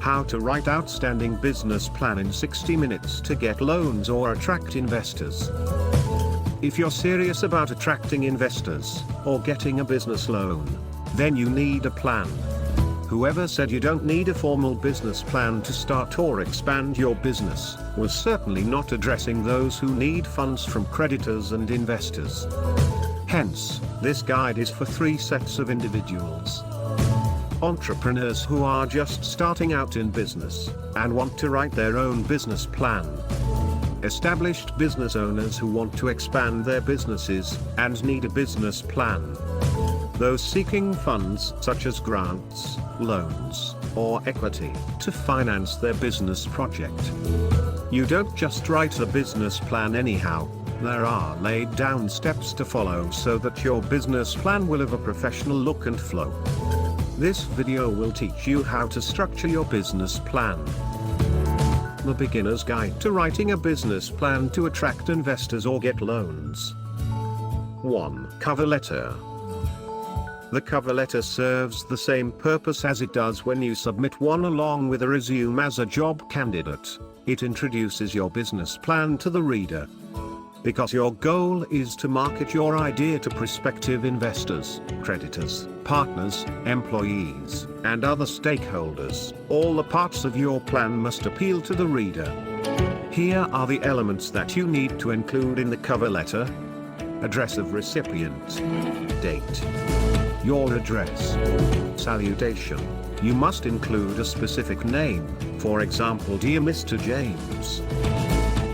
How to write outstanding business plan in 60 minutes to get loans or attract investors. If you're serious about attracting investors, or getting a business loan, then you need a plan. Whoever said you don't need a formal business plan to start or expand your business, was certainly not addressing those who need funds from creditors and investors. Hence, this guide is for 3 sets of individuals. Entrepreneurs who are just starting out in business, and want to write their own business plan. Established business owners who want to expand their businesses, and need a business plan. Those seeking funds such as grants, loans, or equity, to finance their business project. You don't just write a business plan anyhow. There are laid down steps to follow so that your business plan will have a professional look and flow. This video will teach you how to structure your business plan. The Beginner's Guide to Writing a Business Plan to Attract Investors or Get Loans. 1. Cover Letter. The cover letter serves the same purpose as it does when you submit one along with a resume as a job candidate. It introduces your business plan to the reader. Because your goal is to market your idea to prospective investors, creditors, partners, employees, and other stakeholders, all the parts of your plan must appeal to the reader. Here are the elements that you need to include in the cover letter. Address of recipient. Date. Your address. Salutation. You must include a specific name, for example, Dear Mr. James.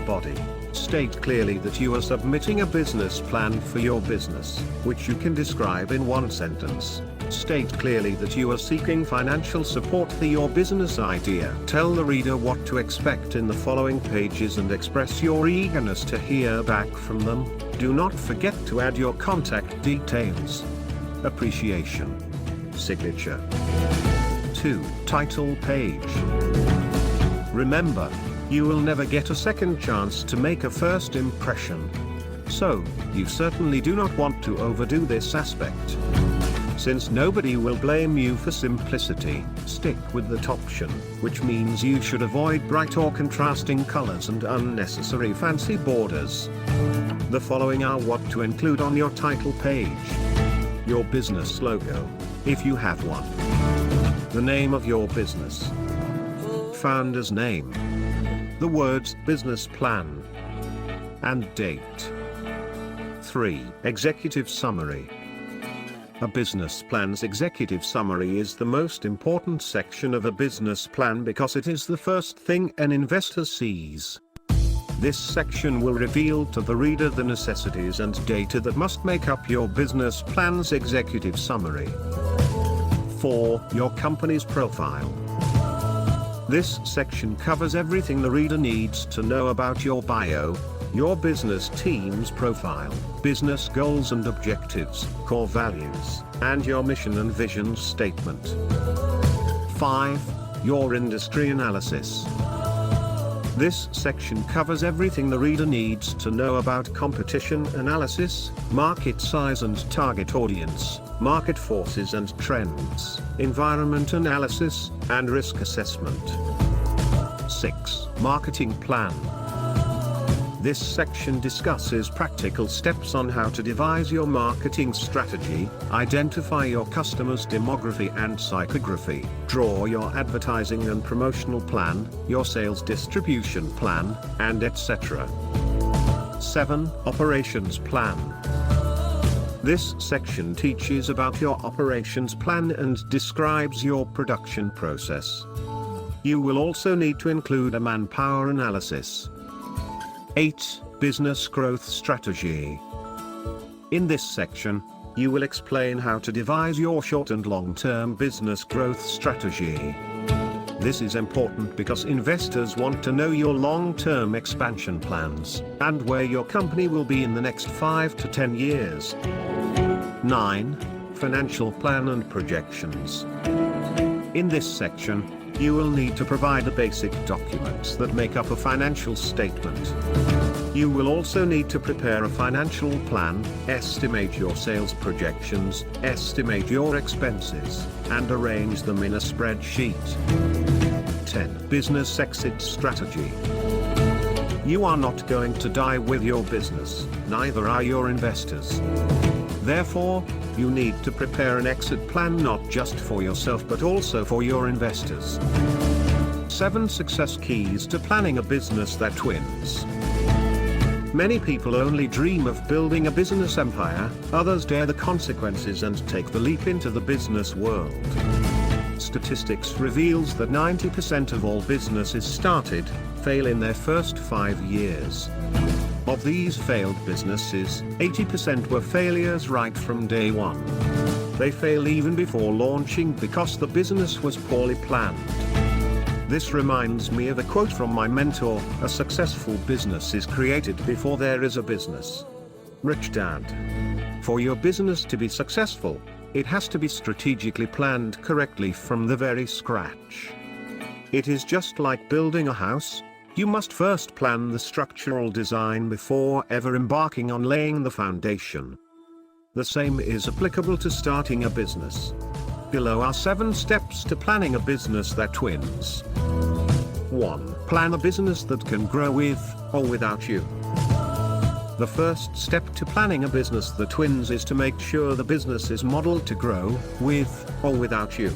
Body. State clearly that you are submitting a business plan for your business, which you can describe in 1 sentence. State clearly that you are seeking financial support for your business idea. Tell the reader what to expect in the following pages and express your eagerness to hear back from them. Do not forget to add your contact details. Appreciation. Signature. 2. Title page. Remember, you will never get a second chance to make a first impression. So, you certainly do not want to overdo this aspect. Since nobody will blame you for simplicity, stick with that option, which means you should avoid bright or contrasting colors and unnecessary fancy borders. The following are what to include on your title page. Your business logo, if you have one. The name of your business. Founder's name. The words business plan and date. 3. Executive summary. A business plan's executive summary is the most important section of a business plan because it is the first thing an investor sees. This section will reveal to the reader the necessities and data that must make up your business plan's executive summary. 4. Your company's profile. This section covers everything the reader needs to know about your bio, your business team's profile, business goals and objectives, core values, and your mission and vision statement. 5. Your industry analysis. This section covers everything the reader needs to know about competition analysis, market size and target audience, market forces and trends, environment analysis, and risk assessment. 6. Marketing plan. This section discusses practical steps on how to devise your marketing strategy, identify your customers' demography and psychography, draw your advertising and promotional plan, your sales distribution plan, and etc. 7. Operations plan. This section teaches about your operations plan and describes your production process. You will also need to include a manpower analysis. 8. Business growth strategy. In this section, you will explain how to devise your short and long-term business growth strategy. This is important because investors want to know your long-term expansion plans, and where your company will be in the next 5 to 10 years. 9. Financial plan and projections. In this section, you will need to provide the basic documents that make up a financial statement. You will also need to prepare a financial plan, estimate your sales projections, estimate your expenses, and arrange them in a spreadsheet. 10. Business exit strategy. You are not going to die with your business, neither are your investors. Therefore, you need to prepare an exit plan not just for yourself but also for your investors. 7 success keys to planning a business that wins. Many people only dream of building a business empire, others dare the consequences and take the leap into the business world. Statistics reveals that 90% of all businesses started fail in their first 5 years. Of these failed businesses, 80% were failures right from day one. They fail even before launching because the business was poorly planned. This reminds me of a quote from my mentor: "A successful business is created before there is a business." Rich Dad. For your business to be successful, it has to be strategically planned correctly from the very scratch. It is just like building a house. You must first plan the structural design before ever embarking on laying the foundation. The same is applicable to starting a business. Below are 7 steps to planning a business that wins. 1. Plan a business that can grow with or without you. The first step to planning a business that wins is to make sure the business is modeled to grow with or without you.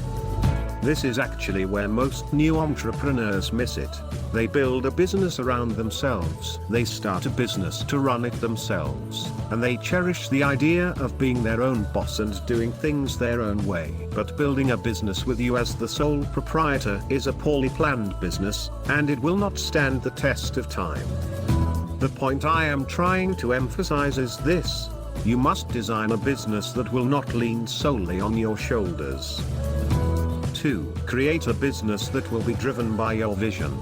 This is actually where most new entrepreneurs miss it. They build a business around themselves. They start a business to run it themselves, and they cherish the idea of being their own boss and doing things their own way. But building a business with you as the sole proprietor is a poorly planned business, and it will not stand the test of time. The point I am trying to emphasize is this: you must design a business that will not lean solely on your shoulders. 2. Create a business that will be driven by your vision.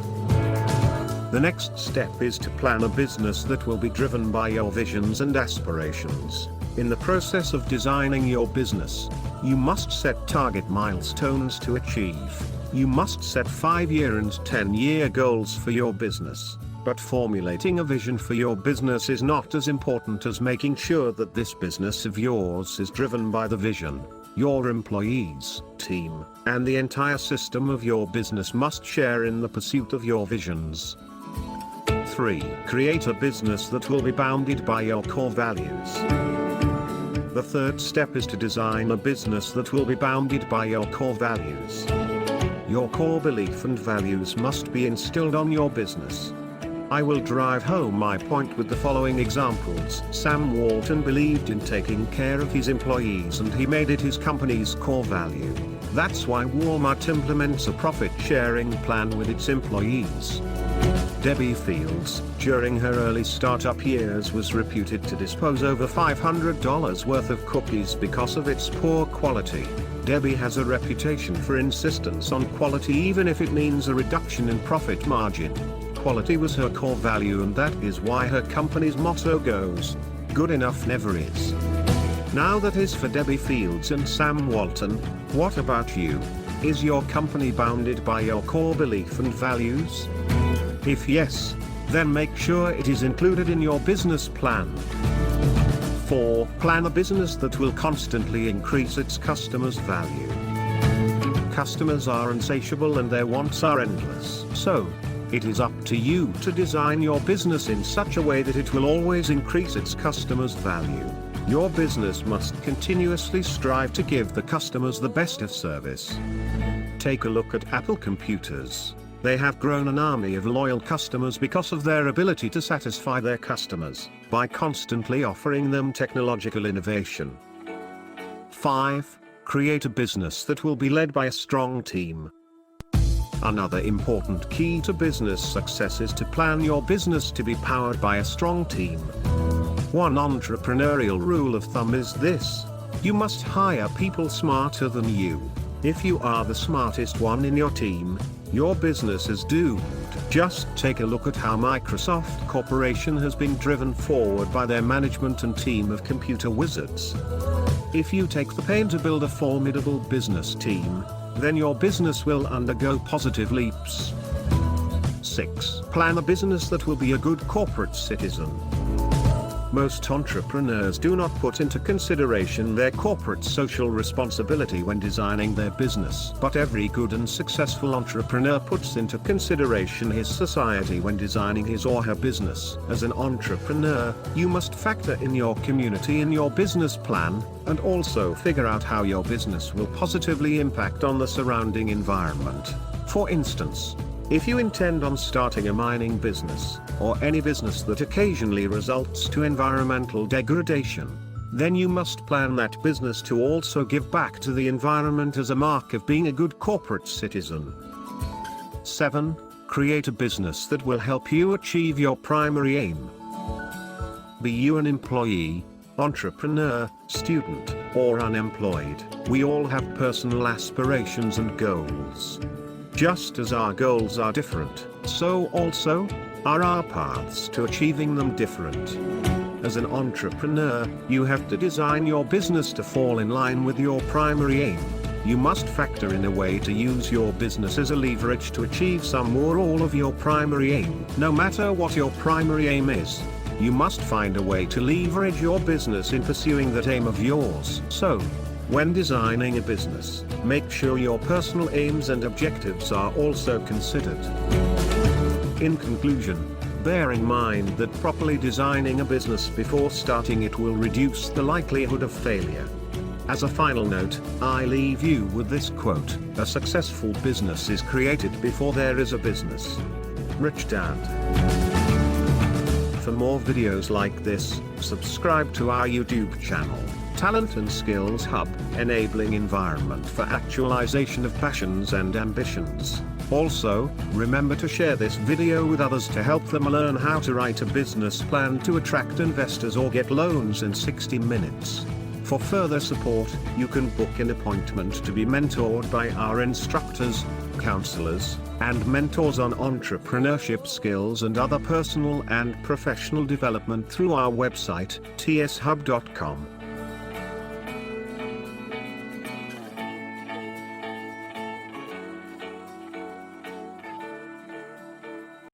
The next step is to plan a business that will be driven by your visions and aspirations. In the process of designing your business, you must set target milestones to achieve. You must set 5-year and 10-year goals for your business. But formulating a vision for your business is not as important as making sure that this business of yours is driven by the vision. Your employees, team, and the entire system of your business must share in the pursuit of your visions. 3. Create a business that will be bounded by your core values. The third step is to design a business that will be bounded by your core values. Your core belief and values must be instilled on your business. I will drive home my point with the following examples. Sam Walton believed in taking care of his employees and he made it his company's core value. That's why Walmart implements a profit-sharing plan with its employees. Debbie Fields, during her early startup years, was reputed to dispose over $500 worth of cookies because of its poor quality. Debbie has a reputation for insistence on quality even if it means a reduction in profit margin. Quality was her core value, and that is why her company's motto goes, "Good enough never is." Now that is for Debbie Fields and Sam Walton. What about you? Is your company bounded by your core belief and values? If yes, then make sure it is included in your business plan. 4. Plan a business that will constantly increase its customers' value. Customers are insatiable and their wants are endless. So, it is up to you to design your business in such a way that it will always increase its customers' value. Your business must continuously strive to give the customers the best of service. Take a look at Apple computers. They have grown an army of loyal customers because of their ability to satisfy their customers by constantly offering them technological innovation. 5. Create a business that will be led by a strong team. Another important key to business success is to plan your business to be powered by a strong team. One entrepreneurial rule of thumb is this: you must hire people smarter than you. If you are the smartest one in your team, your business is doomed. Just take a look at how Microsoft Corporation has been driven forward by their management and team of computer wizards. If you take the pain to build a formidable business team, then your business will undergo positive leaps. 6. Plan a business that will be a good corporate citizen. Most entrepreneurs do not put into consideration their corporate social responsibility when designing their business. But every good and successful entrepreneur puts into consideration his society when designing his or her business. As an entrepreneur, you must factor in your community in your business plan, and also figure out how your business will positively impact on the surrounding environment. For instance, if you intend on starting a mining business, or any business that occasionally results to environmental degradation, then you must plan that business to also give back to the environment as a mark of being a good corporate citizen. 7. Create a business that will help you achieve your primary aim. Be you an employee, entrepreneur, student, or unemployed, we all have personal aspirations and goals. Just as our goals are different, so also are our paths to achieving them different. As an entrepreneur, you have to design your business to fall in line with your primary aim. You must factor in a way to use your business as a leverage to achieve some or all of your primary aim. No matter what your primary aim is, you must find a way to leverage your business in pursuing that aim of yours. So, when designing a business, make sure your personal aims and objectives are also considered. In conclusion, bear in mind that properly designing a business before starting it will reduce the likelihood of failure. As a final note, I leave you with this quote: "A successful business is created before there is a business." Rich Dad. For more videos like this, subscribe to our YouTube channel, Talent and Skills Hub, enabling environment for actualization of passions and ambitions. Also, remember to share this video with others to help them learn how to write a business plan to attract investors or get loans in 60 minutes. For further support, you can book an appointment to be mentored by our instructors, counselors, and mentors on entrepreneurship skills and other personal and professional development through our website, tshub.com.